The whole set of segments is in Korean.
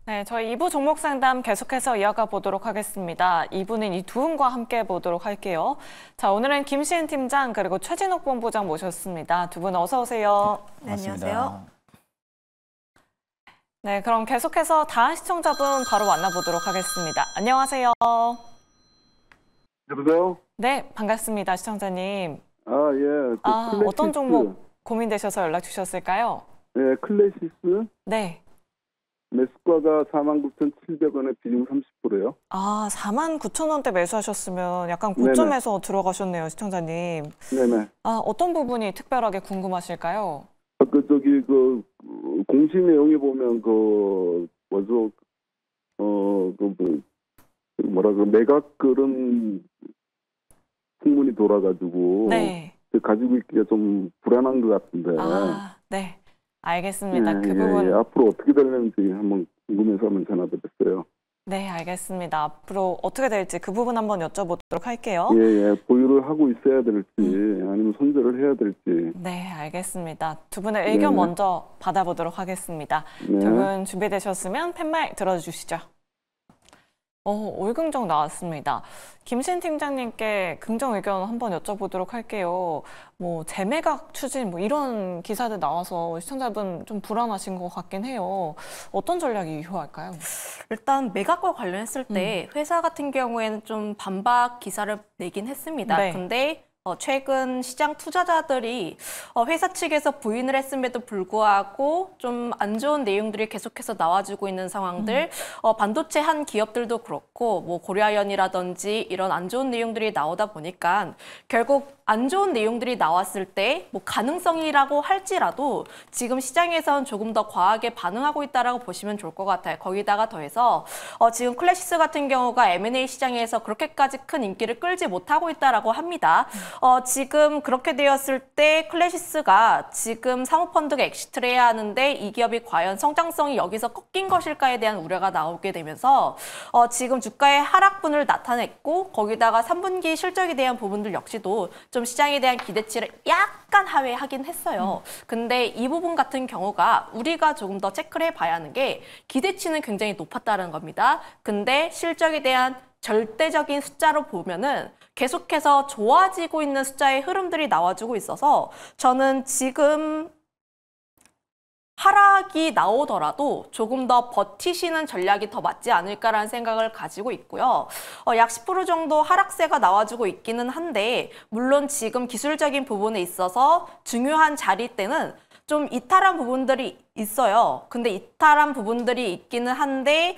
네, 저희 2부 종목 상담 계속해서 이어가 보도록 하겠습니다. 2부는 이 두 분과 함께 보도록 할게요. 자, 오늘은 김시은 팀장 그리고 최진욱 본부장 모셨습니다. 두 분 어서 오세요. 네, 안녕하세요. 네, 그럼 계속해서 다음 시청자분 바로 만나보도록 하겠습니다. 안녕하세요. 여보세요? 네, 반갑습니다, 시청자님. 예. 어떤 종목 고민되셔서 연락 주셨을까요? 네, 클래시스. 네. 매수가가 49,700원에 비중 30%요. 49,000원대 매수하셨으면 약간 고점에서 들어가셨네요, 시청자님. 네네. 어떤 부분이 특별하게 궁금하실까요? 공시 내용에 보면 매각 그런 풍문이 돌아가지고 네. 가지고 있기가 좀 불안한 것 같은데. 네. 알겠습니다. 그 부분. 앞으로 어떻게 되는지 한번 궁금해서 한번 전화드렸어요. 네, 알겠습니다. 앞으로 어떻게 될지 그 부분 한번 여쭤보도록 할게요. 보유를 하고 있어야 될지 아니면 손절을 해야 될지. 네, 알겠습니다. 두 분의 의견 먼저 받아보도록 하겠습니다. 네. 두 분 준비되셨으면 팻말 들어주시죠. 올긍정 나왔습니다. 김신 팀장님께 긍정 의견 한번 여쭤보도록 할게요. 재매각 추진 이런 기사들 나와서 시청자분 좀 불안하신 것 같긴 해요. 어떤 전략이 유효할까요? 일단 매각과 관련했을 때 회사 같은 경우에는 좀 반박 기사를 내긴 했습니다. 네. 근데 최근 시장 투자자들이 회사 측에서 부인을 했음에도 불구하고 좀 안 좋은 내용들이 계속해서 나와주고 있는 상황들, 반도체 한 기업들도 그렇고 고려아연이라든지 이런 안 좋은 내용들이 나오다 보니까 결국 안 좋은 내용들이 나왔을 때 가능성이라고 할지라도 지금 시장에선 조금 더 과하게 반응하고 있다라고 보시면 좋을 것 같아요. 거기다가 더해서 지금 클래시스 같은 경우가 M&A 시장에서 그렇게까지 큰 인기를 끌지 못하고 있다라고 합니다. 지금 그렇게 되었을 때 클래시스가 지금 사모펀드가 엑시트를 해야 하는데 이 기업이 과연 성장성이 여기서 꺾인 것일까에 대한 우려가 나오게 되면서 지금 주가의 하락분을 나타냈고 거기다가 3분기 실적에 대한 부분들 역시도 좀 시장에 대한 기대치를 약간 하회하긴 했어요. 근데 이 부분 같은 경우가 우리가 조금 더 체크를 해봐야 하는 게 기대치는 굉장히 높았다는 겁니다. 근데 실적에 대한 절대적인 숫자로 보면은 계속해서 좋아지고 있는 숫자의 흐름들이 나와주고 있어서 저는 지금 하락이 나오더라도 조금 더 버티시는 전략이 더 맞지 않을까라는 생각을 가지고 있고요. 약 10% 정도 하락세가 나와주고 있기는 한데 물론 지금 기술적인 부분에 있어서 중요한 자리 때는 좀 이탈한 부분들이 있어요. 근데 이탈한 부분들이 있기는 한데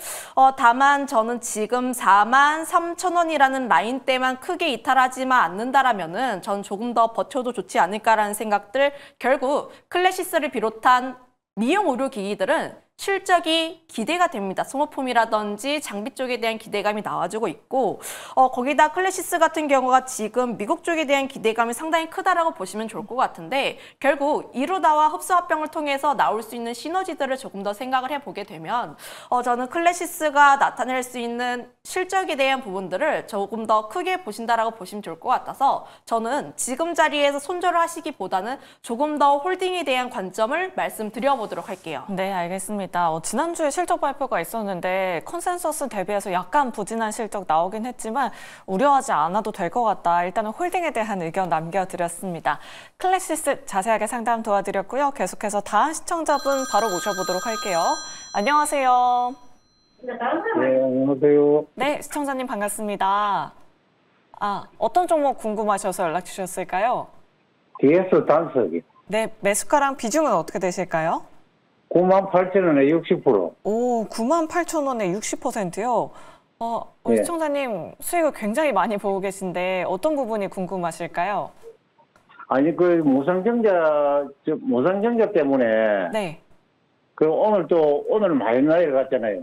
다만 저는 지금 43,000원이라는 라인 때만 크게 이탈하지만 않는다라면은 전 조금 더 버텨도 좋지 않을까라는 생각들, 결국 클래시스를 비롯한 미용 의료기기들은 실적이 기대가 됩니다. 소모품이라든지 장비 쪽에 대한 기대감이 나와주고 있고 거기다 클래시스 같은 경우가 지금 미국 쪽에 대한 기대감이 상당히 크다라고 보시면 좋을 것 같은데 결국 이루다와 흡수합병을 통해서 나올 수 있는 시너지들을 조금 더 생각을 해보게 되면 저는 클래시스가 나타낼 수 있는 실적에 대한 부분들을 조금 더 크게 보신다라고 보시면 좋을 것 같아서 저는 지금 자리에서 손절을 하시기보다는 조금 더 홀딩에 대한 관점을 말씀드려보도록 할게요. 네, 알겠습니다. 지난주에 실적 발표가 있었는데 컨센서스 대비해서 약간 부진한 실적 나오긴 했지만 우려하지 않아도 될 것 같다. 일단은 홀딩에 대한 의견 남겨드렸습니다. 클래시스 자세하게 상담 도와드렸고요. 계속해서 다음 시청자분 바로 모셔보도록 할게요. 안녕하세요. 네, 안녕하세요. 네, 시청자님 반갑습니다. 어떤 종목 궁금하셔서 연락 주셨을까요? DS 단석이. 네, 매수가랑 비중은 어떻게 되실까요? 98,000원에 60%. 98,000원에 60%요? 네. 시청자님 수익을 굉장히 많이 보고 계신데 어떤 부분이 궁금하실까요? 아니, 무상증자 때문에. 네. 오늘 많이 내려갔잖아요.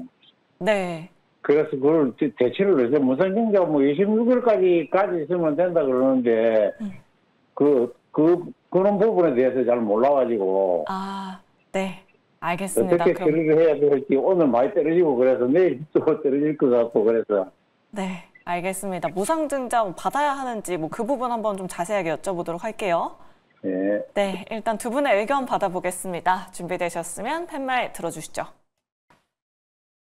네. 그래서 그걸 대체를 해서 무상증자 26일까지 있으면 된다 그러는데, 그런 부분에 대해서 잘 몰라가지고. 네. 알겠습니다. 어떻게 처리를 해야 될지 오늘 많이 떨어지고 그래서 내일 또 떨어질 것 같고 그래서. 네, 알겠습니다. 무상증자 받아야 하는지 그 부분 한번 좀 자세하게 여쭤보도록 할게요. 네. 네, 일단 두 분의 의견 받아보겠습니다. 준비되셨으면 팻말 들어주시죠.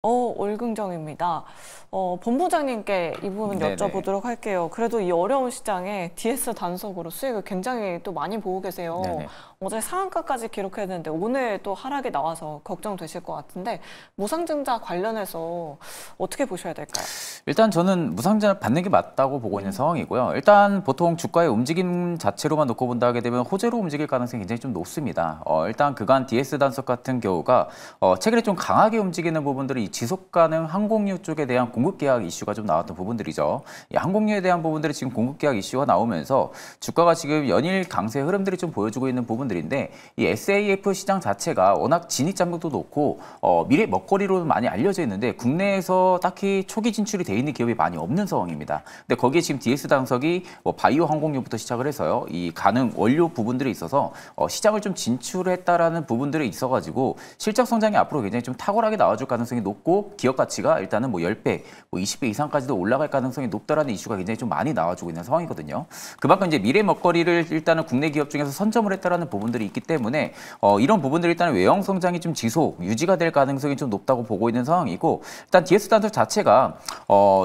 월긍정입니다. 본부장님께 이 부분 네네. 여쭤보도록 할게요. 그래도 이 어려운 시장에 DS 단속으로 수익을 굉장히 또 많이 보고 계세요. 네네. 어제 상한가까지 기록했는데 오늘 또 하락이 나와서 걱정되실 것 같은데 무상증자 관련해서 어떻게 보셔야 될까요? 일단 저는 무상증자를 받는 게 맞다고 보고 있는 상황이고요. 일단 보통 주가의 움직임 자체로만 놓고 본다 하게 되면 호재로 움직일 가능성이 굉장히 좀 높습니다. 일단 그간 DS 단속 같은 경우가 최근에 좀 강하게 움직이는 부분들이 지속 가능 항공유 쪽에 대한 공급 계약 이슈가 좀 나왔던 부분들이죠. 이 항공유에 대한 부분들이 지금 공급 계약 이슈가 나오면서 주가가 지금 연일 강세 흐름들이 좀 보여주고 있는 부분들인데 이 SAF 시장 자체가 워낙 진입 장벽도 높고 미래 먹거리로 많이 알려져 있는데 국내에서 딱히 초기 진출이 돼 있는 기업이 많이 없는 상황입니다. 근데 거기에 지금 DS 단속이 바이오 항공유부터 시작을 해서요. 이 가능 원료 부분들이 있어서 시장을 좀 진출했다라는 부분들이 있어가지고 실적 성장이 앞으로 굉장히 좀 탁월하게 나와줄 가능성이 높고 기업 가치가 일단은 10배, 20배 이상까지도 올라갈 가능성이 높다라는 이슈가 굉장히 좀 많이 나와주고 있는 상황이거든요. 그만큼 이제 미래 먹거리를 일단은 국내 기업 중에서 선점을 했다라는 부분들이 있기 때문에 이런 부분들이 일단 외형 성장이 좀 지속, 유지가 될 가능성이 좀 높다고 보고 있는 상황이고 일단 DS 단속 자체가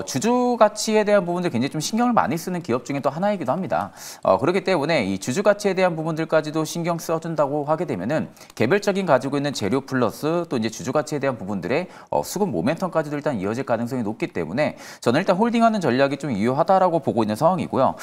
주주 가치에 대한 부분들 굉장히 좀 신경을 많이 쓰는 기업 중에 또 하나이기도 합니다. 그렇기 때문에 이 주주 가치에 대한 부분들까지도 신경 써준다고 하게 되면은 개별적인 가지고 있는 재료 플러스 또 이제 주주 가치에 대한 부분들의 수급 모멘텀까지도 일단 이어질 가능성이 높기 때문에 저는 일단 홀딩하는 전략이 좀 유효하다라고 보고 있는 상황이고요.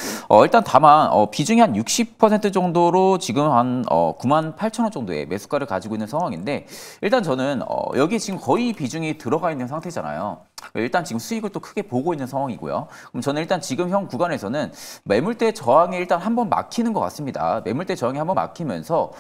일단 다만 비중이 한 60% 정도로 지금 한 98,000원 정도의 매수가를 가지고 있는 상황인데 일단 저는 여기에 지금 거의 비중이 들어가 있는 상태잖아요. 일단 지금 수익을 또 크게 보고 있는 상황이고요. 그럼 저는 일단 지금 형 구간에서는 매물대 저항에 일단 한번 막히는 것 같습니다. 매물대 저항이 한번 막히면서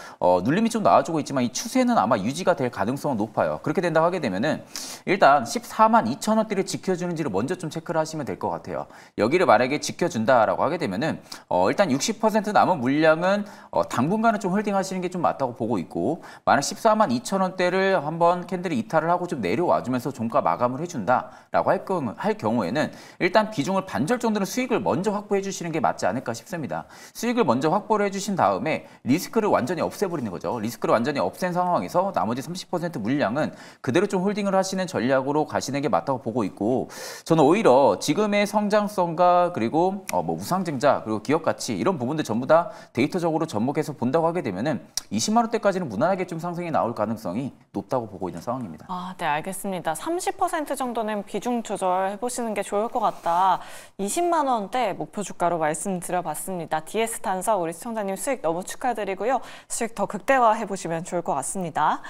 눌림이 좀 나와주고 있지만 이 추세는 아마 유지가 될 가능성은 높아요. 그렇게 된다고 하게 되면은 일단 142,000원대를 지켜주는지를 먼저 좀 체크를 하시면 될 것 같아요. 여기를 만약에 지켜준다라고 하게 되면은 일단 60% 남은 물량은 당분간은 좀 홀딩하시는 게 좀 맞다고 보고 있고 만약 142,000원대를 한번 캔들이 이탈을 하고 좀 내려와주면서 종가 마감을 해준다라고 할 경우에는 일단 비중을 반절 정도는 수익을 먼저 확보해 주시는 게 맞지 않을까 싶습니다. 수익을 먼저 확보를 해주신 다음에 리스크를 완전히 없애버리는 거죠. 리스크를 완전히 없앤 상황에서 나머지 30% 물량은 그대로 좀 홀딩을 하시는 전략으로 가시는 게 맞다고 보고 있고 저는 오히려 지금의 성장성과 그리고 무상증자 그리고 기업 가치 이런 부분들 전부 다 데이터적으로 접목해서 본다고 하게 되면은 20만 원대까지는 무난하게 좀 상승이 나올 가능성이 높다고 보고 있는 상황입니다. 네, 알겠습니다. 30% 정도는 비중 조절해 보시는 게 좋을 것 같다. 20만 원대 목표 주가로 말씀드려봤습니다. DS 단속 우리 시청자님 수익 너무 축하드리고요. 수익 더 극대화해 보시면 좋을 것 같습니다.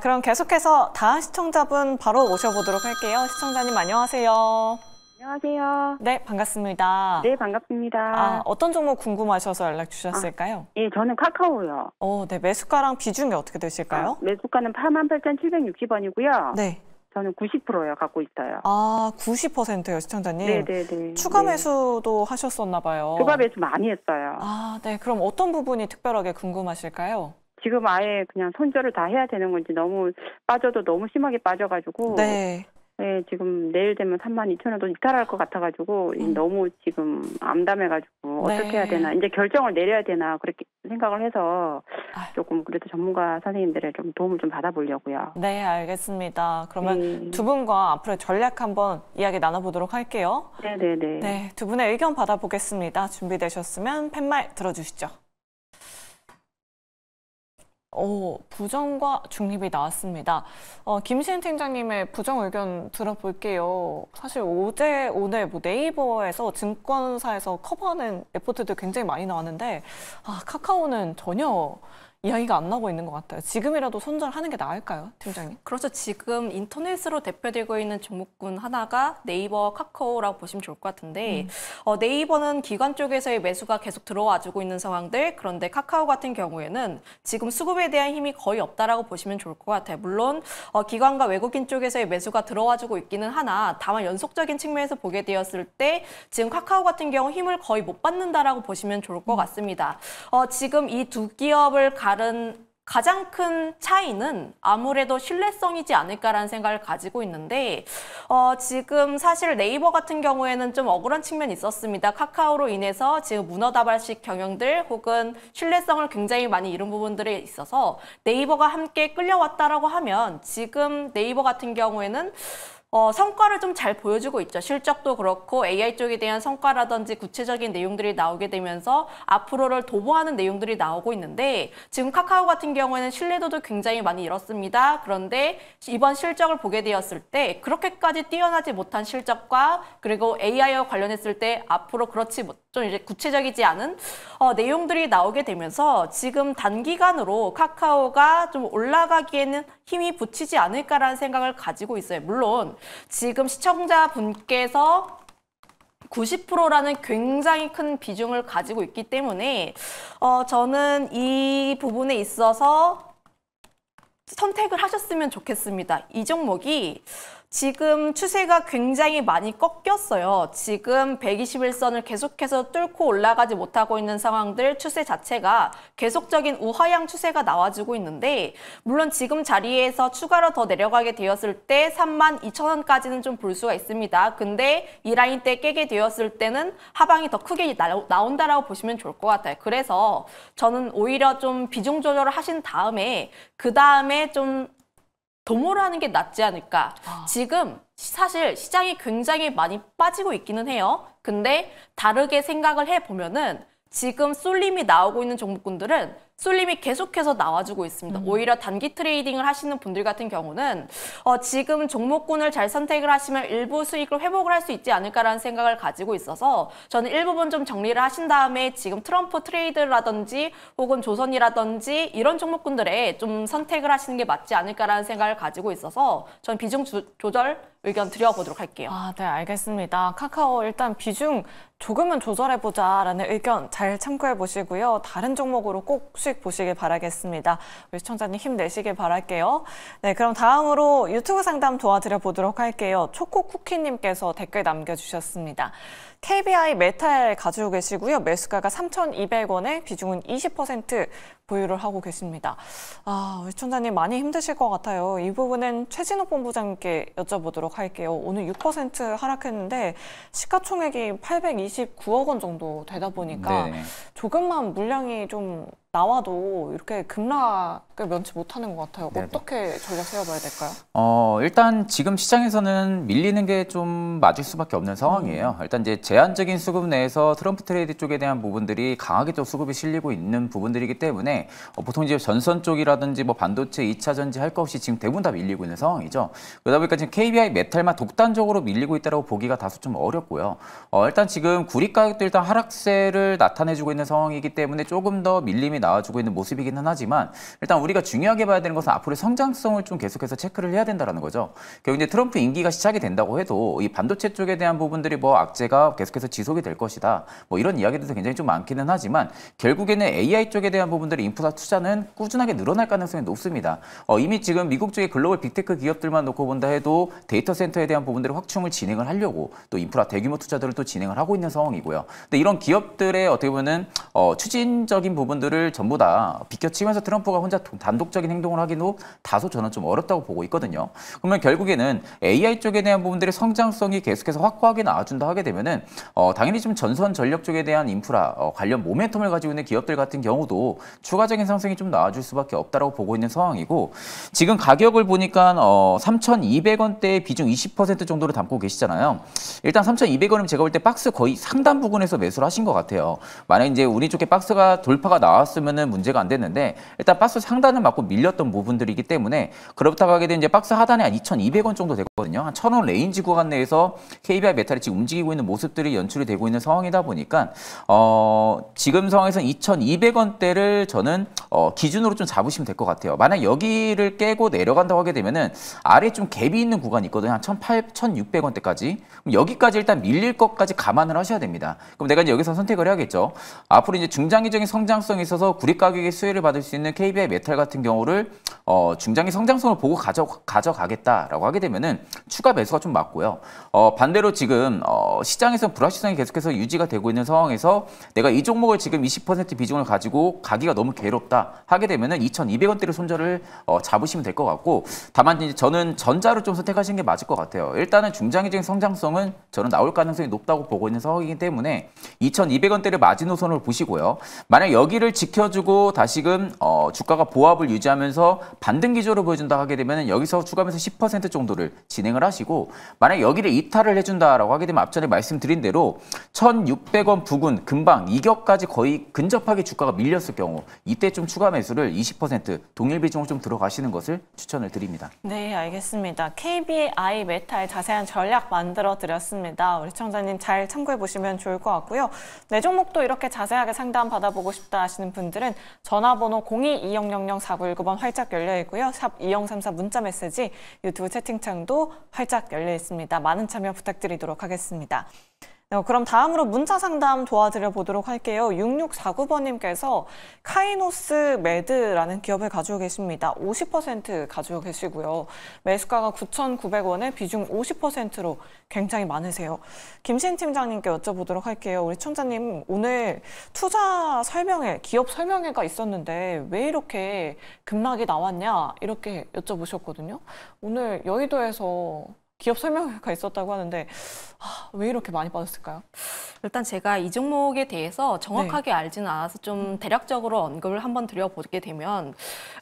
그럼 계속해서 다음 시청자분 바로 모셔보도록 할게요. 시청자님 안녕하세요. 안녕하세요. 네, 반갑습니다. 네, 반갑습니다. 어떤 종목 궁금하셔서 연락 주셨을까요? 예, 저는 카카오요. 네, 매수가랑 비중이 어떻게 되실까요? 매수가는 88,760원이고요. 네. 저는 90%요, 갖고 있어요. 90%요, 시청자님. 네네네. 추가 매수도 하셨었나 봐요. 추가 매수 많이 했어요. 네. 그럼 어떤 부분이 특별하게 궁금하실까요? 지금 아예 그냥 손절을 다 해야 되는 건지 너무 빠져도 너무 심하게 빠져가지고. 네. 네, 지금 내일 되면 32,000원도 이탈할 것 같아가지고 너무 지금 암담해가지고 네. 어떻게 해야 되나 이제 결정을 내려야 되나 그렇게 생각을 해서 조금 그래도 전문가 선생님들의 좀 도움을 좀 받아보려고요. 네, 알겠습니다. 그러면 네. 두 분과 앞으로의 전략 한번 이야기 나눠보도록 할게요. 네네네. 네, 두 분의 의견 받아보겠습니다. 준비되셨으면 팻말 들어주시죠. 부정과 중립이 나왔습니다. 김시은 팀장님의 부정 의견 들어볼게요. 사실 어제 오늘 네이버에서 증권사에서 커버하는 레포트도 굉장히 많이 나왔는데 카카오는 전혀 이야기가 안 나오고 있는 것 같아요. 지금이라도 손절하는 게 나을까요, 팀장님? 그렇죠. 지금 인터넷으로 대표되고 있는 종목군 하나가 네이버, 카카오라고 보시면 좋을 것 같은데 네이버는 기관 쪽에서의 매수가 계속 들어와주고 있는 상황들, 그런데 카카오 같은 경우에는 지금 수급에 대한 힘이 거의 없다라고 보시면 좋을 것 같아요. 물론 기관과 외국인 쪽에서의 매수가 들어와주고 있기는 하나 다만 연속적인 측면에서 보게 되었을 때 지금 카카오 같은 경우 힘을 거의 못 받는다라고 보시면 좋을 것 같습니다. 지금 이 두 기업을 가장 큰 차이는 아무래도 신뢰성이지 않을까라는 생각을 가지고 있는데 지금 사실 네이버 같은 경우에는 좀 억울한 측면이 있었습니다. 카카오로 인해서 지금 문어다발식 경영들 혹은 신뢰성을 굉장히 많이 잃은 부분들이 있어서 네이버가 함께 끌려왔다라고 하면 지금 네이버 같은 경우에는 성과를 좀 잘 보여주고 있죠. 실적도 그렇고 AI 쪽에 대한 성과라든지 구체적인 내용들이 나오게 되면서 앞으로를 도모하는 내용들이 나오고 있는데 지금 카카오 같은 경우에는 신뢰도도 굉장히 많이 잃었습니다. 그런데 이번 실적을 보게 되었을 때 그렇게까지 뛰어나지 못한 실적과 그리고 AI와 관련했을 때 앞으로 그렇지 좀 이제 구체적이지 않은 내용들이 나오게 되면서 지금 단기간으로 카카오가 좀 올라가기에는 힘이 붙이지 않을까라는 생각을 가지고 있어요. 물론 지금 시청자분께서 90%라는 굉장히 큰 비중을 가지고 있기 때문에 저는 이 부분에 있어서 선택을 하셨으면 좋겠습니다. 이 종목이 지금 추세가 굉장히 많이 꺾였어요. 지금 121선을 계속해서 뚫고 올라가지 못하고 있는 상황들 추세 자체가 계속적인 우하향 추세가 나와주고 있는데 물론 지금 자리에서 추가로 더 내려가게 되었을 때 32,000원까지는 좀 볼 수가 있습니다. 근데 이 라인 때 깨게 되었을 때는 하방이 더 크게 나온다라고 보시면 좋을 것 같아요. 그래서 저는 오히려 좀 비중 조절을 하신 다음에 그 다음에 좀 도모를 하는 게 낫지 않을까. 지금 사실 시장이 굉장히 많이 빠지고 있기는 해요. 근데 다르게 생각을 해보면은 지금 쏠림이 나오고 있는 종목군들은 쏠림이 계속해서 나와주고 있습니다. 오히려 단기 트레이딩을 하시는 분들 같은 경우는 지금 종목군을 잘 선택을 하시면 일부 수익을 회복을 할 수 있지 않을까라는 생각을 가지고 있어서 저는 일부분 좀 정리를 하신 다음에 지금 트럼프 트레이드라든지 혹은 조선이라든지 이런 종목군들에 좀 선택을 하시는 게 맞지 않을까라는 생각을 가지고 있어서 저는 비중 조절 의견 드려보도록 할게요. 네, 알겠습니다. 카카오 일단 비중 조금은 조절해보자라는 의견 잘 참고해 보시고요. 다른 종목으로 꼭 수익 보시길 바라겠습니다. 우리 시청자님 힘내시길 바랄게요. 네, 그럼 다음으로 유튜브 상담 도와드려 보도록 할게요. 초코쿠키님께서 댓글 남겨주셨습니다. KBI 메탈 가지고 계시고요. 매수가가 3,200원에 비중은 20% 보유를 하고 계십니다. 우리 시청자님 많이 힘드실 것 같아요. 이 부분은 최진욱 본부장님께 여쭤보도록 할게요. 오늘 6% 하락했는데 시가총액이 829억 원 정도 되다 보니까 네네. 조금만 물량이 좀 나와도 이렇게 급락을 면치 못하는 것 같아요. 네네. 어떻게 전략 세워봐야 될까요? 일단 지금 시장에서는 밀리는 게 좀 맞을 수밖에 없는 상황이에요. 일단 이제 제한적인 수급 내에서 트럼프 트레이드 쪽에 대한 부분들이 강하게 또 수급이 실리고 있는 부분들이기 때문에 보통 이제 전선 쪽이라든지 뭐 반도체, 2차 전지 할 것 없이 지금 대부분 다 밀리고 있는 상황이죠. 그러다 보니까 지금 KBI 메탈만 독단적으로 밀리고 있다고 보기가 다소 좀 어렵고요. 일단 지금 구리 가격도 일단 하락세를 나타내주고 있는 상황이기 때문에 조금 더 밀림이 나와주고 있는 모습이기는 하지만 일단 우리가 중요하게 봐야 되는 것은 앞으로의 성장성을 좀 계속해서 체크를 해야 된다는 거죠. 결국 이제 트럼프 임기가 시작이 된다고 해도 이 반도체 쪽에 대한 부분들이 뭐 악재가 계속해서 지속이 될 것이다. 뭐 이런 이야기들도 굉장히 좀 많기는 하지만 결국에는 AI 쪽에 대한 부분들의 인프라 투자는 꾸준하게 늘어날 가능성이 높습니다. 이미 지금 미국 쪽의 글로벌 빅테크 기업들만 놓고 본다 해도 데이터 센터에 대한 부분들의 확충을 진행을 하려고 또 인프라 대규모 투자들을 또 진행을 하고 있는 상황이고요. 근데 이런 기업들의 어떻게 보면 추진적인 부분들을 전부 다 비껴치면서 트럼프가 혼자 단독적인 행동을 하기도 다소 저는 좀 어렵다고 보고 있거든요. 그러면 결국에는 AI 쪽에 대한 부분들의 성장성이 계속해서 확고하게 나와준다 하게 되면은 당연히 좀 전선 전력 쪽에 대한 인프라 관련 모멘텀을 가지고 있는 기업들 같은 경우도 추가적인 상승이 좀 나와줄 수밖에 없다라고 보고 있는 상황이고 지금 가격을 보니까 3,200원대의 비중 20% 정도를 담고 계시잖아요. 일단 3,200원이면 제가 볼 때 박스 거의 상단 부근에서 매수를 하신 것 같아요. 만약 이제 우리 쪽에 박스가 돌파가 나왔으면은 문제가 안 됐는데 일단 박스 상단을 맞고 밀렸던 부분들이기 때문에 그렇다고 하게 되면 이제 박스 하단에 한 2,200원 정도 되거든요. 한 1,000원 레인지 구간 내에서 KBI 메탈이 지금 움직이고 있는 모습들이 연출이 되고 있는 상황이다 보니까 지금 상황에서 2,200원대를 저는 기준으로 좀 잡으시면 될 것 같아요. 만약 여기를 깨고 내려간다고 하게 되면은 아래 좀 갭이 있는 구간이 있거든요. 한 1,600원대까지. 그럼 여기까지 일단 밀릴 것까지 감안을 하셔야 됩니다. 그럼 내가 이제 여기서 선택을 해야겠죠. 앞으로 이제 중장기적인 성장성이 있어서 구리 가격의 수혜를 받을 수 있는 KBI 메탈 이탈 같은 경우를 중장기 성장성을 보고 가져가겠다라고 하게 되면은 추가 매수가 좀 맞고요. 반대로 지금 시장에서 불확실성이 계속해서 유지가 되고 있는 상황에서 내가 이 종목을 지금 20% 비중을 가지고 가기가 너무 괴롭다 하게 되면은 2,200원대를 손절을 잡으시면 될 것 같고, 다만 이제 저는 전자를 좀 선택하시는 게 맞을 것 같아요. 일단은 중장기적인 성장성은 저는 나올 가능성이 높다고 보고 있는 상황이기 때문에 2,200원대를 마지노선을 보시고요. 만약 여기를 지켜주고 다시금 주가가 보합을 유지하면서 반등 기조를 보여준다 하게 되면 여기서 추가 매수 10% 정도를 진행을 하시고, 만약 여기를 이탈을 해준다라고 하게 되면 앞전에 말씀드린 대로 1,600원 부근 금방 이격까지 거의 근접하게 주가가 밀렸을 경우 이때 좀 추가 매수를 20% 동일 비중으로 좀 들어가시는 것을 추천을 드립니다. 네, 알겠습니다. KBI 메탈 자세한 전략 만들어 드렸습니다. 우리 시청자님 잘 참고해 보시면 좋을 것 같고요. 내 종목도 이렇게 자세하게 상담 받아보고 싶다 하시는 분들은 전화번호 02-2000-4919번 활짝 열려 있고요. 샵 2034 문자 메시지, 유튜브 채팅창도 활짝 열려 있습니다. 많은 참여 부탁드리도록 하겠습니다. 그럼 다음으로 문자 상담 도와드려 보도록 할게요. 6649번님께서 카이노스 매드라는 기업을 가지고 계십니다. 50% 가지고 계시고요. 매수가가 9,900원에 비중 50%로 굉장히 많으세요. 김신 팀장님께 여쭤보도록 할게요. 우리 청자님, 오늘 투자 설명회, 기업 설명회가 있었는데 왜 이렇게 급락이 나왔냐 이렇게 여쭤보셨거든요. 오늘 여의도에서 기업 설명회가 있었다고 하는데 왜 이렇게 많이 빠졌을까요? 일단 제가 이 종목에 대해서 정확하게 알지는 않아서 좀 대략적으로 언급을 한번 드려보게 되면,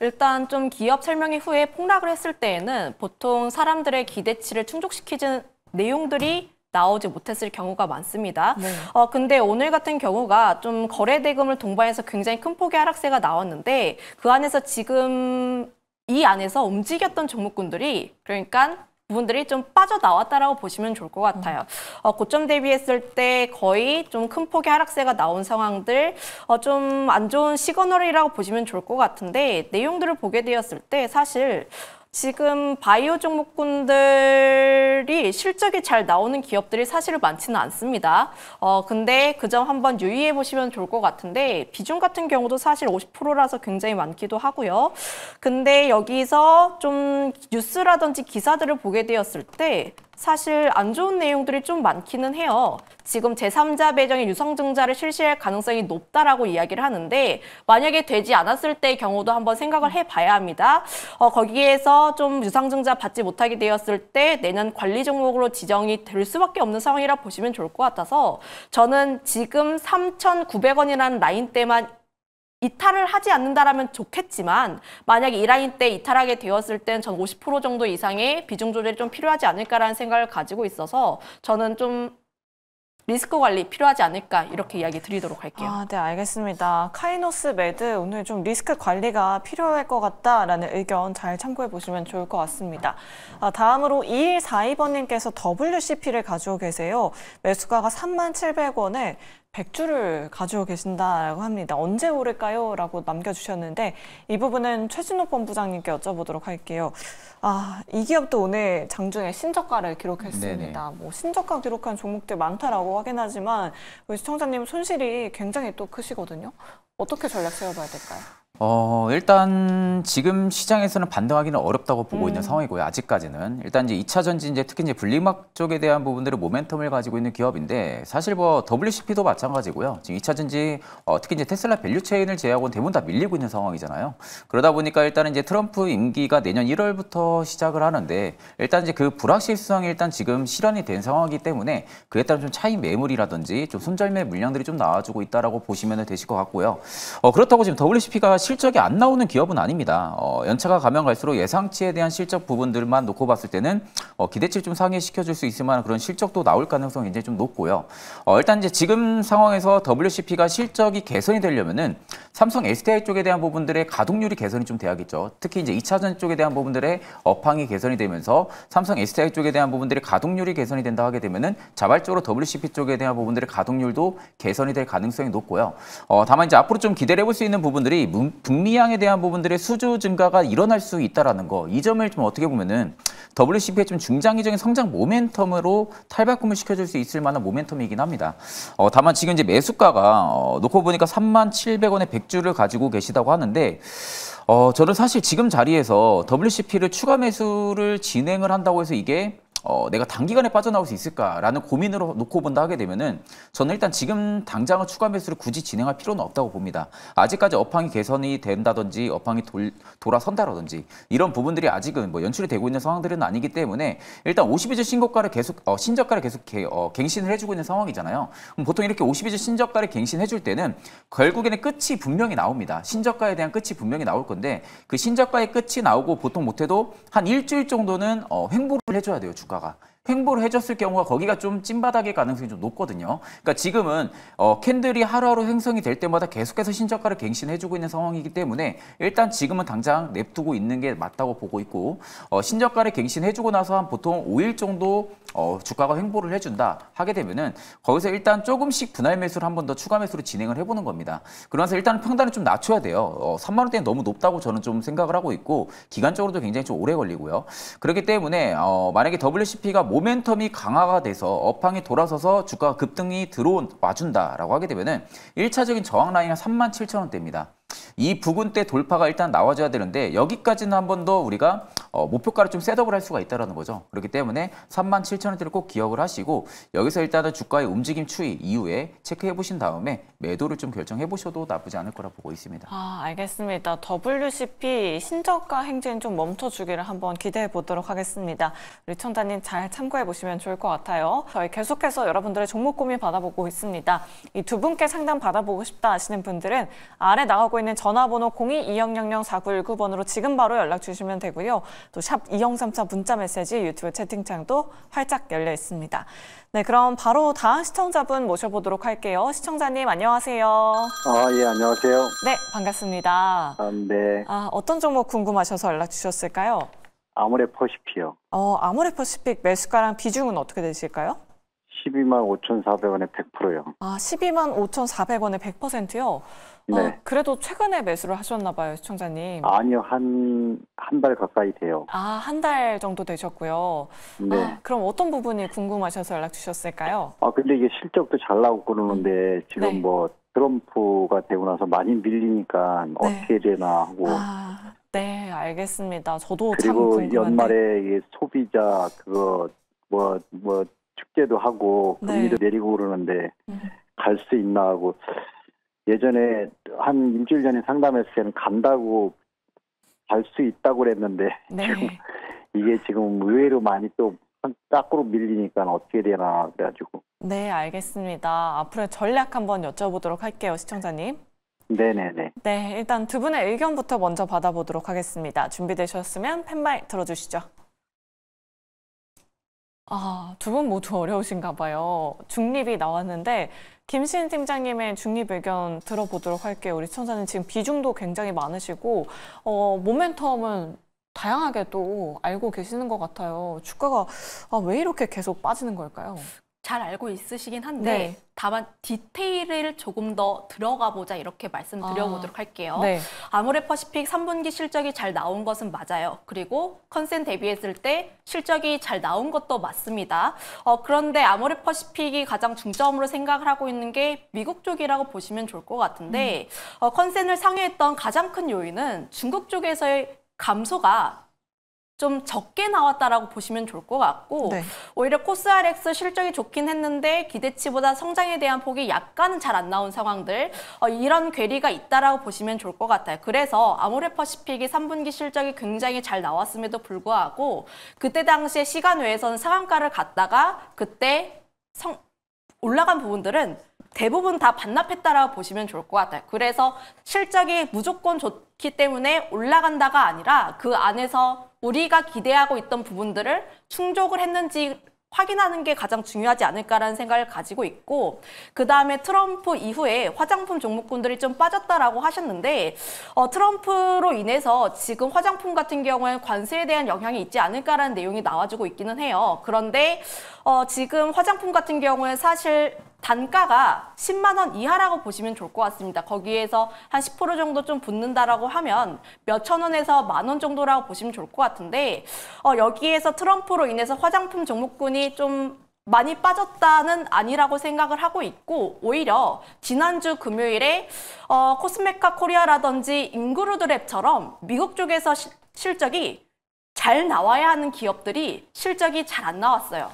일단 좀 기업 설명회 후에 폭락을 했을 때에는 보통 사람들의 기대치를 충족시키는 내용들이 나오지 못했을 경우가 많습니다. 네. 근데 오늘 같은 경우가 좀 거래 대금을 동반해서 굉장히 큰 폭의 하락세가 나왔는데, 그 안에서 지금 이 안에서 움직였던 종목군들이, 그러니까 부분들이 좀 빠져나왔다라고 보시면 좋을 것 같아요. 고점 대비했을 때 거의 좀 큰 폭의 하락세가 나온 상황들, 좀 안 좋은 시그널이라고 보시면 좋을 것 같은데, 내용들을 보게 되었을 때 사실 지금 바이오 종목군들이 실적이 잘 나오는 기업들이 사실 많지는 않습니다. 근데 그 점 한번 유의해 보시면 좋을 것 같은데, 비중 같은 경우도 사실 50%라서 굉장히 많기도 하고요. 근데 여기서 좀 뉴스라든지 기사들을 보게 되었을 때 사실 안 좋은 내용들이 좀 많기는 해요. 지금 제3자 배정의 유상증자를 실시할 가능성이 높다라고 이야기를 하는데, 만약에 되지 않았을 때의 경우도 한번 생각을 해봐야 합니다. 거기에서 좀 유상증자 받지 못하게 되었을 때 내년 관리 종목으로 지정이 될 수밖에 없는 상황이라 보시면 좋을 것 같아서, 저는 지금 3,900원이라는 라인대만 이탈을 하지 않는다라면 좋겠지만, 만약에 이 라인 때 이탈하게 되었을 땐 전 50% 정도 이상의 비중 조절이 좀 필요하지 않을까라는 생각을 가지고 있어서 저는 좀 리스크 관리 필요하지 않을까 이렇게 이야기 드리도록 할게요. 네, 알겠습니다. 카이노스 매드 오늘 좀 리스크 관리가 필요할 것 같다라는 의견 잘 참고해 보시면 좋을 것 같습니다. 다음으로 2142번님께서 WCP를 가지고 계세요. 매수가가 37,000원에 100주를 가지고 계신다고 합니다. 언제 오를까요? 라고 남겨주셨는데, 이 부분은 최진호 본부장님께 여쭤보도록 할게요. 이 기업도 오늘 장중에 신저가를 기록했습니다. 뭐 신저가 기록한 종목들 많다라고 하긴 하지만 우리 시청자님 손실이 굉장히 또 크시거든요. 어떻게 전략 세워봐야 될까요? 일단 지금 시장에서는 반등하기는 어렵다고 보고 있는 상황이고요. 아직까지는. 일단 이제 2차 전지 특히 이제 분리막 쪽에 대한 부분들의 모멘텀을 가지고 있는 기업인데, 사실 뭐 WCP도 마찬가지고요. 지금 2차 전지 특히 이제 테슬라 밸류 체인을 제외하고는 대부분 다 밀리고 있는 상황이잖아요. 그러다 보니까 일단은 이제 트럼프 임기가 내년 1월부터 시작을 하는데, 일단 이제 그 불확실성이 일단 지금 실현이 된 상황이기 때문에 그에 따른 좀 차익 매물이라든지 좀 손절매 물량들이 좀 나와주고 있다라고 보시면 되실 것 같고요. 그렇다고 지금 WCP가 실적이 안 나오는 기업은 아닙니다. 연차가 가면 갈수록 예상치에 대한 실적 부분들만 놓고 봤을 때는 기대치를 좀 상회시켜줄 수 있을 만한 그런 실적도 나올 가능성이 굉장히 좀 높고요. 일단 이제 지금 상황에서 WCP가 실적이 개선이 되려면은 삼성 SDI 쪽에 대한 부분들의 가동률이 개선이 좀 돼야겠죠. 특히 이제 2차전 쪽에 대한 부분들의 업황이 개선이 되면서 삼성 SDI 쪽에 대한 부분들의 가동률이 개선이 된다 하게 되면은 자발적으로 WCP 쪽에 대한 부분들의 가동률도 개선이 될 가능성이 높고요. 다만 이제 앞으로 좀 기대를 해볼 수 있는 부분들이 북미양에 대한 부분들의 수주 증가가 일어날 수 있다라는 거, 이 점을 좀 어떻게 보면은 WCP의 좀 중장기적인 성장 모멘텀으로 탈바꿈을 시켜줄 수 있을 만한 모멘텀이긴 합니다. 다만 지금 이제 매수가가 놓고 보니까 37,000원에 100주를 가지고 계시다고 하는데, 저는 사실 지금 자리에서 WCP를 추가 매수를 진행을 한다고 해서 이게 내가 단기간에 빠져나올 수 있을까라는 고민으로 놓고 본다 하게 되면은 저는 일단 지금 당장은 추가 매수를 굳이 진행할 필요는 없다고 봅니다. 아직까지 업황이 개선이 된다든지 업황이 돌아선다라든지 이런 부분들이 아직은 뭐 연출이 되고 있는 상황들은 아니기 때문에 일단 52주 신고가를 계속 신저가를 계속 갱신을 해주고 있는 상황이잖아요. 그럼 보통 이렇게 52주 신저가를 갱신해줄 때는 결국에는 끝이 분명히 나옵니다. 신저가에 대한 끝이 분명히 나올 건데 그 신저가의 끝이 나오고 보통 못해도 한 일주일 정도는 횡보를 해줘야 돼요. 주가가. 횡보를 해줬을 경우가 거기가 좀 찐바닥일 가능성이 좀 높거든요. 그러니까 지금은 캔들이 하루하루 생성이 될 때마다 계속해서 신저가를 갱신해주고 있는 상황이기 때문에 일단 지금은 당장 냅두고 있는 게 맞다고 보고 있고 신저가를 갱신해주고 나서 한 보통 5일 정도 주가가 횡보를 해준다 하게 되면은 거기서 일단 조금씩 분할 매수를 한 번 더 추가 매수로 진행을 해보는 겁니다. 그러면서 일단 평단을 좀 낮춰야 돼요. 3만 원대는 너무 높다고 저는 좀 생각을 하고 있고 기간적으로도 굉장히 좀 오래 걸리고요. 그렇기 때문에 만약에 WCP가 모멘텀이 강화가 돼서 업황이 돌아서서 주가가 급등이 와준다라고 하게 되면은 1차적인 저항 라인은 37,000원대입니다. 이 부근대 돌파가 일단 나와줘야 되는데 여기까지는 한 번 더 우리가 목표가를 좀 셋업을 할 수가 있다는 거죠. 그렇기 때문에 37,000원대를 꼭 기억을 하시고 여기서 일단은 주가의 움직임 추이 이후에 체크해 보신 다음에 매도를 좀 결정해 보셔도 나쁘지 않을 거라 보고 있습니다. 알겠습니다. WCP 신저가 행진 좀 멈춰주기를 한번 기대해 보도록 하겠습니다. 우리 청자님 잘 참고해 보시면 좋을 것 같아요. 저희 계속해서 여러분들의 종목 고민 받아보고 있습니다. 이 두 분께 상담 받아보고 싶다 하시는 분들은 아래 나가고 있는 전화번호 02-2000-4919번으로 지금 바로 연락 주시면 되고요. 또 샵 2034 문자 메시지 유튜브 채팅창도 활짝 열려 있습니다. 네, 그럼 바로 다음 시청자분 모셔보도록 할게요. 시청자님 안녕하세요. 예, 안녕하세요. 네, 반갑습니다. 네. 어떤 종목 궁금하셔서 연락 주셨을까요? 아모레퍼시피요. 아모레퍼시픽 매수가랑 비중은 어떻게 되실까요? 125,400원에 100%요. 125,400원에 100%요? 네. 그래도 최근에 매수를 하셨나 봐요, 시청자님. 아니요, 한 달 가까이 돼요. 한 달 정도 되셨고요. 네. 그럼 어떤 부분이 궁금하셔서 연락 주셨을까요? 근데 이게 실적도 잘 나오고 그러는데 지금 네. 뭐 트럼프가 되고 나서 많이 밀리니까 어떻게 되나 하고. 네, 알겠습니다. 저도 참 그리고 궁금한데. 연말에 이게 소비자 그거 뭐 축제도 하고 네. 금리도 내리고 그러는데 갈 수 있나 하고 예전에 한 일주일 전에 상담했을 때는 간다고 갈 수 있다고 그랬는데 네. 이게 지금 의외로 많이 또 짝으로 밀리니까 어떻게 되나 그래가지고. 네, 알겠습니다. 앞으로 전략 한번 여쭤보도록 할게요, 시청자님. 네네네. 네, 일단 두 분의 의견부터 먼저 받아보도록 하겠습니다. 준비되셨으면 펜말 들어주시죠. 두 분 모두 어려우신가 봐요. 중립이 나왔는데 김신 팀장님의 중립 의견 들어보도록 할게요. 우리 시청자는 지금 비중도 굉장히 많으시고 모멘텀은 다양하게 또 알고 계시는 것 같아요. 주가가 왜 이렇게 계속 빠지는 걸까요? 잘 알고 있으시긴 한데 네. 다만 디테일을 조금 더 들어가 보자 이렇게 말씀드려보도록 할게요. 네. 아모레퍼시픽 3분기 실적이 잘 나온 것은 맞아요. 그리고 컨센 대비했을 때 실적이 잘 나온 것도 맞습니다. 그런데 아모레퍼시픽이 가장 중점으로 생각을 하고 있는 게 미국 쪽이라고 보시면 좋을 것 같은데 컨센을 상회했던 가장 큰 요인은 중국 쪽에서의 감소가 좀 적게 나왔다라고 보시면 좋을 것 같고 네. 오히려 코스RX 실적이 좋긴 했는데 기대치보다 성장에 대한 폭이 약간은 잘 안 나온 상황들 이런 괴리가 있다라고 보시면 좋을 것 같아요. 그래서 아모레퍼시픽이 3분기 실적이 굉장히 잘 나왔음에도 불구하고 그때 당시에 시간 외에서는 상한가를 갔다가 그때 올라간 부분들은 대부분 다 반납했다라고 보시면 좋을 것 같아요. 그래서 실적이 무조건 좋기 때문에 올라간다가 아니라 그 안에서 우리가 기대하고 있던 부분들을 충족을 했는지 확인하는 게 가장 중요하지 않을까라는 생각을 가지고 있고 그 다음에 트럼프 이후에 화장품 종목군들이 좀 빠졌다라고 하셨는데 트럼프로 인해서 지금 화장품 같은 경우에는 관세에 대한 영향이 있지 않을까라는 내용이 나와주고 있기는 해요. 그런데 지금 화장품 같은 경우에 사실 단가가 10만 원 이하라고 보시면 좋을 것 같습니다. 거기에서 한 10% 정도 좀 붙는다라고 하면 몇천 원에서 10,000원 정도라고 보시면 좋을 것 같은데 여기에서 트럼프로 인해서 화장품 종목군이 좀 많이 빠졌다는 아니라고 생각을 하고 있고 오히려 지난주 금요일에 코스메카 코리아라든지 인그루드랩처럼 미국 쪽에서 실적이 잘 나와야 하는 기업들이 실적이 잘 안 나왔어요.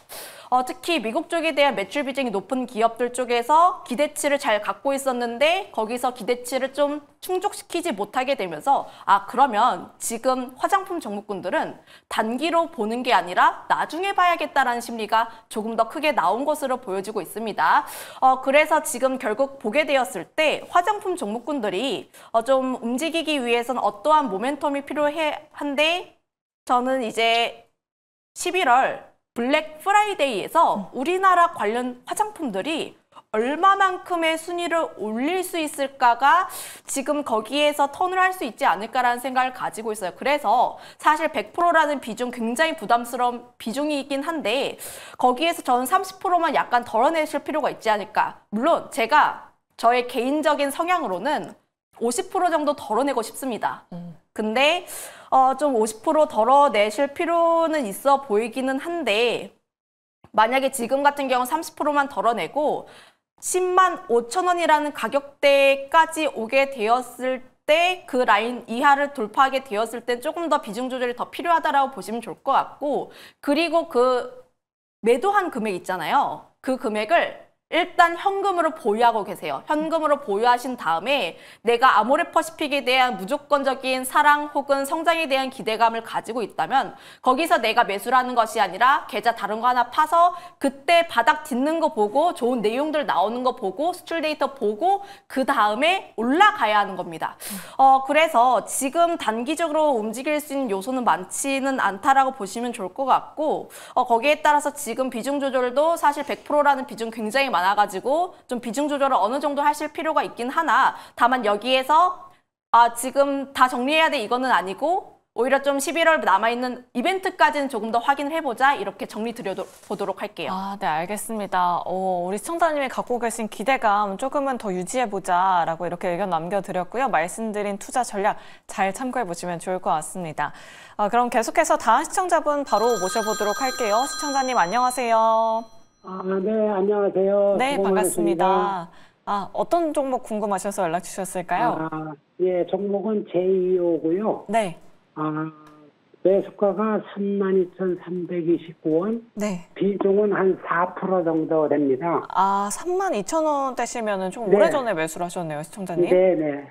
특히 미국 쪽에 대한 매출 비중이 높은 기업들 쪽에서 기대치를 잘 갖고 있었는데 거기서 기대치를 좀 충족시키지 못하게 되면서 그러면 지금 화장품 종목군들은 단기로 보는 게 아니라 나중에 봐야겠다라는 심리가 조금 더 크게 나온 것으로 보여지고 있습니다. 그래서 지금 결국 보게 되었을 때 화장품 종목군들이 좀 움직이기 위해서는 어떠한 모멘텀이 필요한데 저는 이제 11월 블랙 프라이데이에서 우리나라 관련 화장품들이 얼마만큼의 순위를 올릴 수 있을까가 지금 거기에서 턴을 할 수 있지 않을까라는 생각을 가지고 있어요. 그래서 사실 100%라는 비중 굉장히 부담스러운 비중이긴 한데 거기에서 저는 30%만 약간 덜어내실 필요가 있지 않을까. 물론 제가 저의 개인적인 성향으로는 50% 정도 덜어내고 싶습니다. 근데 좀 50% 덜어내실 필요는 있어 보이기는 한데 만약에 지금 같은 경우 30%만 덜어내고 10만 5천 원이라는 가격대까지 오게 되었을 때 그 라인 이하를 돌파하게 되었을 때 조금 더 비중 조절이 더 필요하다라고 보시면 좋을 것 같고 그리고 그 매도한 금액 있잖아요. 그 금액을 일단 현금으로 보유하고 계세요. 현금으로 보유하신 다음에 내가 아모레퍼시픽에 대한 무조건적인 사랑 혹은 성장에 대한 기대감을 가지고 있다면 거기서 내가 매수를 하는 것이 아니라 계좌 다른 거 하나 파서 그때 바닥 딛는 거 보고 좋은 내용들 나오는 거 보고 수출 데이터 보고 그 다음에 올라가야 하는 겁니다. 그래서 지금 단기적으로 움직일 수 있는 요소는 많지는 않다라고 보시면 좋을 것 같고 거기에 따라서 지금 비중 조절도 사실 100%라는 비중 굉장히 많아가지고 좀 비중 조절을 어느 정도 하실 필요가 있긴 하나 다만 여기에서 지금 다 정리해야 돼 이거는 아니고 오히려 좀 11월 남아있는 이벤트까지는 조금 더 확인을 해보자 이렇게 정리 드려보도록 할게요. 네, 알겠습니다. 우리 시청자님이 갖고 계신 기대감 조금은 더 유지해보자라고 이렇게 의견 남겨드렸고요. 말씀드린 투자 전략 잘 참고해보시면 좋을 것 같습니다. 그럼 계속해서 다음 시청자분 바로 모셔보도록 할게요. 시청자님 안녕하세요. 네, 안녕하세요. 네, 반갑습니다. 어떤 종목 궁금하셔서 연락 주셨을까요? 예, 종목은 제2호고요. 네. 매수가가 32,329원. 네. 비중은 한 4% 정도 됩니다. 32,000원대시면 좀 네. 오래전에 매수를 하셨네요, 시청자님. 네.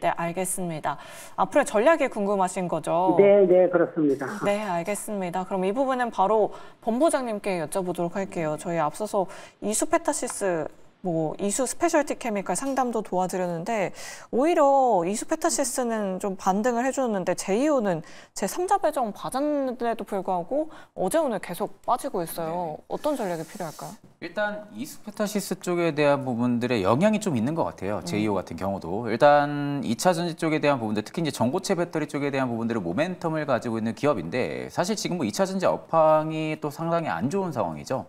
네, 알겠습니다. 앞으로의 전략이 궁금하신 거죠? 네, 그렇습니다. 네, 알겠습니다. 그럼 이 부분은 바로 본부장님께 여쭤보도록 할게요. 저희 앞서서 이수페타시스 이수 스페셜티 케미칼 상담도 도와드렸는데 오히려 이수 페타시스는 좀 반등을 해줬는데 제2호는 제3자 배정 받았는데도 불구하고 어제 오늘 계속 빠지고 있어요. 어떤 전략이 필요할까요? 일단 이수페타시스 쪽에 대한 부분들의 영향이 좀 있는 것 같아요. 제2호 같은 경우도 일단 2차 전지 쪽에 대한 부분들, 특히 이제 전고체 배터리 쪽에 대한 부분들의 모멘텀을 가지고 있는 기업인데 사실 지금 2차 전지 업황이 또 상당히 안 좋은 상황이죠.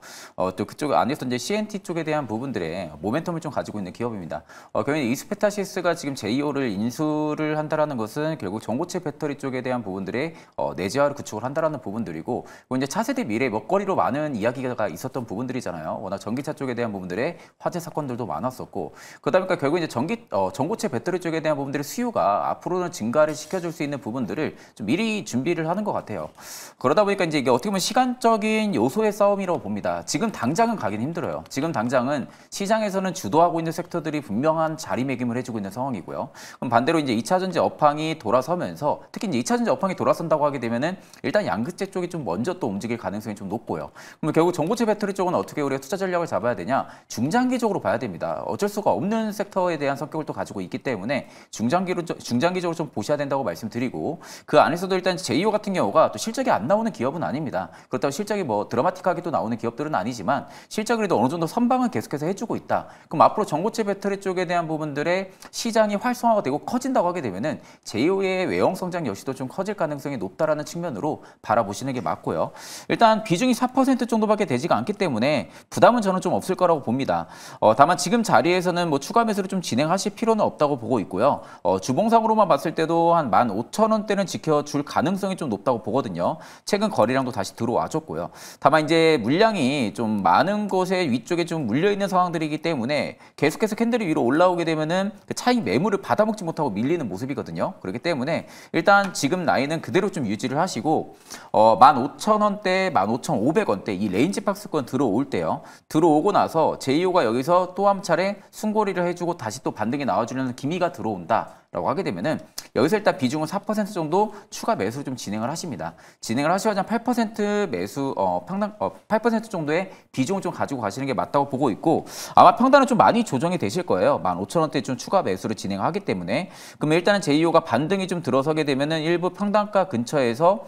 또 그쪽 안에서 이제 CNT 쪽에 대한 부분들의 모멘텀을 좀 가지고 있는 기업입니다. 결국 이수페타시스가 지금 제2호를 인수를 한다라는 것은 결국 전고체 배터리 쪽에 대한 부분들의 내재화를 구축을 한다라는 부분들이고, 그리고 이제 차세대 미래 먹거리로 많은 이야기가 있었던 부분들이잖아요. 워낙 전기차 쪽에 대한 부분들의 화재 사건들도 많았었고, 그러다 보니까 결국 이제 전고체 배터리 쪽에 대한 부분들의 수요가 앞으로는 증가를 시켜줄 수 있는 부분들을 좀 미리 준비를 하는 것 같아요. 그러다 보니까 이제 이게 어떻게 보면 시간적인 요소의 싸움이라고 봅니다. 지금 당장은 가긴 힘들어요. 지금 당장은 시장에서는 주도하고 있는 섹터들이 분명한 자리매김을 해주고 있는 상황이고요. 그럼 반대로 이제 2차 전지 업황이 돌아서면서 특히 이제 2차 전지 업황이 돌아선다고 하게 되면은 일단 양극재 쪽이 좀 먼저 또 움직일 가능성이 좀 높고요. 그러면 결국 전고체 배터리 쪽은 어떻게 우리가 투자 전략을 잡아야 되냐? 중장기적으로 봐야 됩니다. 어쩔 수가 없는 섹터에 대한 성격을 또 가지고 있기 때문에 중장기적으로 좀 보셔야 된다고 말씀드리고, 그 안에서도 일단 제2호 같은 경우가 또 실적이 안 나오는 기업은 아닙니다. 그렇다고 실적이 드라마틱하게 또 나오는 기업들은 아니지만 실적이 그래도 어느 정도 선방은 계속해서 해주고 있다. 그럼 앞으로 전고체 배터리 쪽에 대한 부분들의 시장이 활성화가 되고 커진다고 하게 되면은 제2호의 외형 성장 역시도 좀 커질 가능성이 높다라는 측면으로 바라보시는 게 맞고요. 일단 비중이 4% 정도밖에 되지가 않기 때문에 부담 부담은 저는 좀 없을 거라고 봅니다. 다만 지금 자리에서는 뭐 추가 매수를 좀 진행하실 필요는 없다고 보고 있고요. 주봉상으로만 봤을 때도 한 15,000원대는 지켜줄 가능성이 좀 높다고 보거든요. 최근 거래량도 다시 들어와줬고요. 다만 이제 물량이 좀 많은 곳에 위쪽에 좀 물려있는 상황들이기 때문에 계속해서 캔들이 위로 올라오게 되면은 그 차익 매물을 받아먹지 못하고 밀리는 모습이거든요. 그렇기 때문에 일단 지금 라인은 그대로 좀 유지를 하시고 15,000원대, 15,500원대 이 레인지 박스권 들어올 때요. 들어오고 나서 제이오가 여기서 또 한 차례 순고리를 해주고 다시 또 반등이 나와주려는 기미가 들어온다라고 하게 되면은 여기서 일단 비중을 4% 정도 추가 매수를 좀 진행을 하십니다. 진행을 하셔야지 한 8% 매수, 평당 8% 정도의 비중을 좀 가지고 가시는 게 맞다고 보고 있고 아마 평단은 좀 많이 조정이 되실 거예요. 15,000원대 좀 추가 매수를 진행하기 때문에 그러면 일단은 제이오가 반등이 좀 들어서게 되면은 일부 평단가 근처에서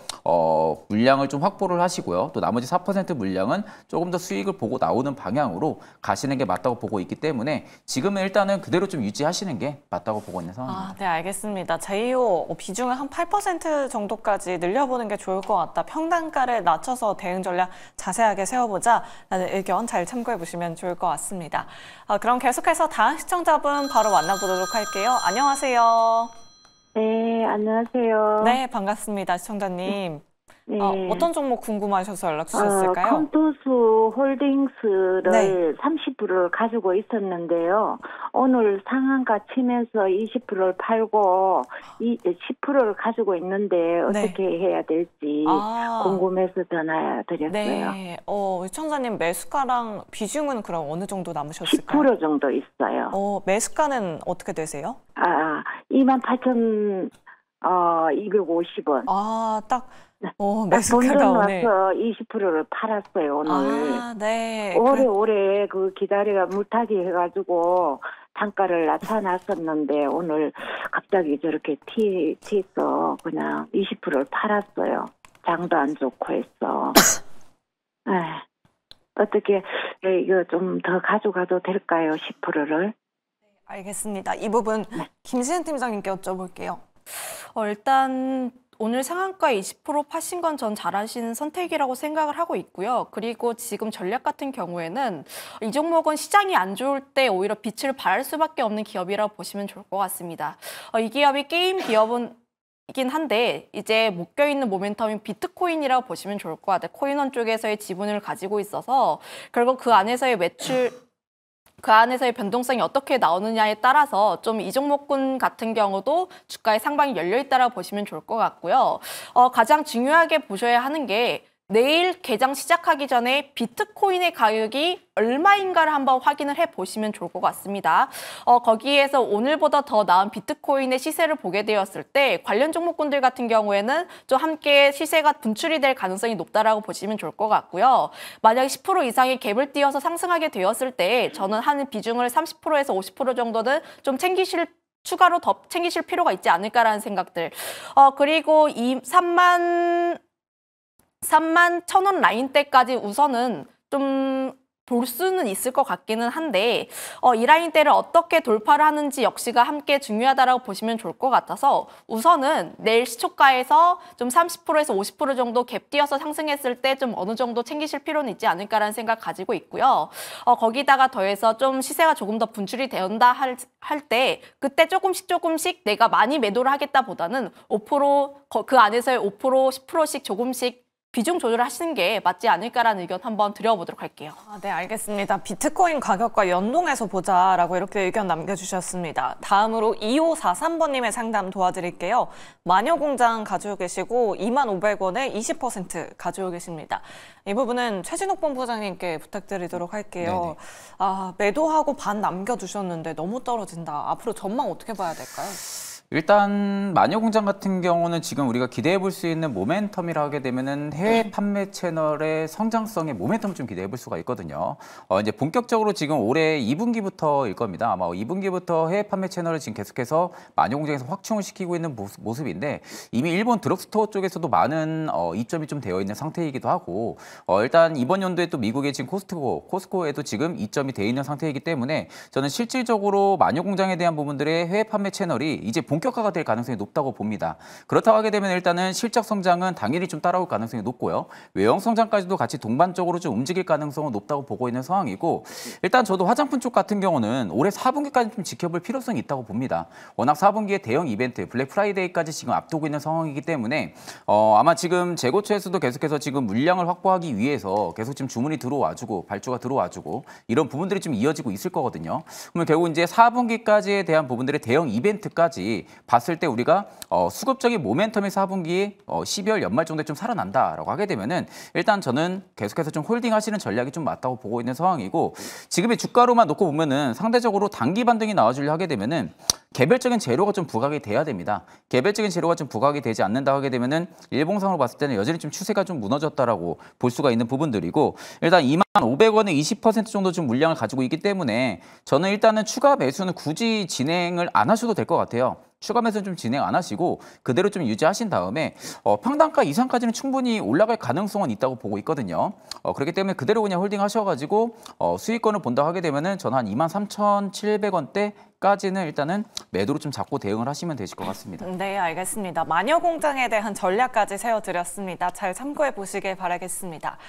물량을 좀 확보를 하시고요. 또 나머지 4% 물량은 조금 더 수익을 보고 나오는 방향으로 가시는 게 맞다고 보고 있기 때문에 지금은 일단은 그대로 좀 유지하시는 게 맞다고 보고 있는 상황입니다. 네, 알겠습니다. 제이오 비중을 한 8% 정도까지 늘려보는 게 좋을 것 같다. 평단가를 낮춰서 대응 전략 자세하게 세워보자라는 의견 잘 참고해 보시면 좋을 것 같습니다. 그럼 계속해서 다음 시청자분 바로 만나보도록 할게요. 안녕하세요. 네, 안녕하세요. 네, 반갑습니다. 시청자님. 네. 어떤 종목 궁금하셔서 연락 주셨을까요? 컴토스 홀딩스를 네. 30%를 가지고 있었는데요. 오늘 상한가 치면서 20%를 팔고 10%를 가지고 있는데 어떻게 해야 될지 궁금해서 전화드렸어요. 네. 시청자님 매수가랑 비중은 그럼 어느 정도 남으셨을까요? 10% 정도 있어요. 매수가는 어떻게 되세요? 28,250원. 딱 매수가가 오늘. 와서 20%를 팔았어요, 오늘. 네. 오래 그 기다리가 물타기 해가지고 단가를 낮춰놨었는데 오늘 갑자기 저렇게 튀어서 그냥 20%를 팔았어요. 장도 안 좋고 해서. 어떻게 이거 좀 더 가져가도 될까요, 10%를? 알겠습니다. 이 부분 김시은 팀장님께 여쭤볼게요. 일단 오늘 상한가 20% 파신 건 전 잘하신 선택이라고 생각을 하고 있고요. 그리고 지금 전략 같은 경우에는 이 종목은 시장이 안 좋을 때 오히려 빛을 발할 수밖에 없는 기업이라고 보시면 좋을 것 같습니다. 이 기업이 게임 기업이긴 한데 이제 묶여있는 모멘텀인 비트코인이라고 보시면 좋을 것 같아요. 코인원 쪽에서의 지분을 가지고 있어서 결국 그 안에서의 그 안에서의 변동성이 어떻게 나오느냐에 따라서 좀 이 종목군 같은 경우도 주가의 상방이 열려있다라고 보시면 좋을 것 같고요. 가장 중요하게 보셔야 하는 게 내일 개장 시작하기 전에 비트코인의 가격이 얼마인가를 한번 확인을 해보시면 좋을 것 같습니다. 거기에서 오늘보다 더 나은 비트코인의 시세를 보게 되었을 때 관련 종목군들 같은 경우에는 좀 함께 시세가 분출이 될 가능성이 높다라고 보시면 좋을 것 같고요. 만약 10% 이상의 갭을 띄어서 상승하게 되었을 때 저는 한 비중을 30%에서 50% 정도는 좀 추가로 더 챙기실 필요가 있지 않을까라는 생각들. 그리고 이 31,000원 라인대까지 우선은 좀 볼 수는 있을 것 같기는 한데 이 라인대를 어떻게 돌파를 하는지 역시가 함께 중요하다라고 보시면 좋을 것 같아서 우선은 내일 시초가에서 좀 30%에서 50% 정도 갭 띄어서 상승했을 때 좀 어느 정도 챙기실 필요는 있지 않을까라는 생각 가지고 있고요. 거기다가 더해서 좀 시세가 조금 더 분출이 된다 할 때 그때 조금씩 내가 많이 매도를 하겠다보다는 5% 그 안에서의 5%, 10%씩 조금씩 비중 조절을 하시는 게 맞지 않을까라는 의견 한번 드려보도록 할게요. 네, 알겠습니다. 비트코인 가격과 연동해서 보자라고 이렇게 의견 남겨주셨습니다. 다음으로 2543번님의 상담 도와드릴게요. 마녀공장 가지고 계시고 25,000원에 20% 가지고 계십니다. 이 부분은 최진욱 본부장님께 부탁드리도록 할게요. 매도하고 반 남겨두셨는데 너무 떨어진다. 앞으로 전망 어떻게 봐야 될까요? 일단 마녀공장 같은 경우는 지금 우리가 기대해 볼 수 있는 모멘텀이라 하게 되면은 해외 판매 채널의 성장성의 모멘텀을 좀 기대해 볼 수가 있거든요. 이제 본격적으로 지금 올해 2분기부터일 겁니다. 아마 2분기부터 해외 판매 채널을 지금 계속해서 마녀공장에서 확충을 시키고 있는 모습인데 이미 일본 드럭스토어 쪽에서도 많은 이점이 좀 되어 있는 상태이기도 하고 일단 이번 연도에 또 미국의 지금 코스트코에도 지금 이점이 되어 있는 상태이기 때문에 저는 실질적으로 마녀공장에 대한 부분들의 해외 판매 채널이 이제 본격 본격화가 될 가능성이 높다고 봅니다. 그렇다고 하게 되면 일단은 실적 성장은 당연히 좀 따라올 가능성이 높고요. 외형 성장까지도 같이 동반적으로 좀 움직일 가능성은 높다고 보고 있는 상황이고 일단 저도 화장품 쪽 같은 경우는 올해 4분기까지 좀 지켜볼 필요성이 있다고 봅니다. 워낙 4분기에 대형 이벤트, 블랙 프라이데이까지 지금 앞두고 있는 상황이기 때문에 아마 지금 재고처에서도 계속해서 지금 물량을 확보하기 위해서 계속 지금 주문이 들어와주고 발주가 들어와주고 이런 부분들이 좀 이어지고 있을 거거든요. 그러면 결국 이제 4분기까지에 대한 부분들의 대형 이벤트까지 봤을 때 우리가 수급적인 모멘텀이 4분기 12월 연말 정도에 좀 살아난다라고 하게 되면은 일단 저는 계속해서 좀 홀딩하시는 전략이 좀 맞다고 보고 있는 상황이고 지금의 주가로만 놓고 보면은 상대적으로 단기 반등이 나와주려 하게 되면은 개별적인 재료가 좀 부각이 돼야 됩니다. 개별적인 재료가 좀 부각이 되지 않는다 하게 되면은 일봉상으로 봤을 때는 여전히 좀 추세가 좀 무너졌다라고 볼 수가 있는 부분들이고 일단 2,500원에 20% 정도 좀 물량을 가지고 있기 때문에 저는 일단은 추가 매수는 굳이 진행을 안 하셔도 될 것 같아요. 추가 매수는 좀 진행 안 하시고 그대로 좀 유지하신 다음에 평단가 이상까지는 충분히 올라갈 가능성은 있다고 보고 있거든요. 그렇기 때문에 그대로 그냥 홀딩 하셔가지고 수익권을 본다 하게 되면은 저는 한 23,700원대까지는 일단은 매도로 좀 잡고 대응을 하시면 되실 것 같습니다. 네, 알겠습니다. 마녀공장에 대한 전략까지 세워드렸습니다. 잘 참고해 보시길 바라겠습니다.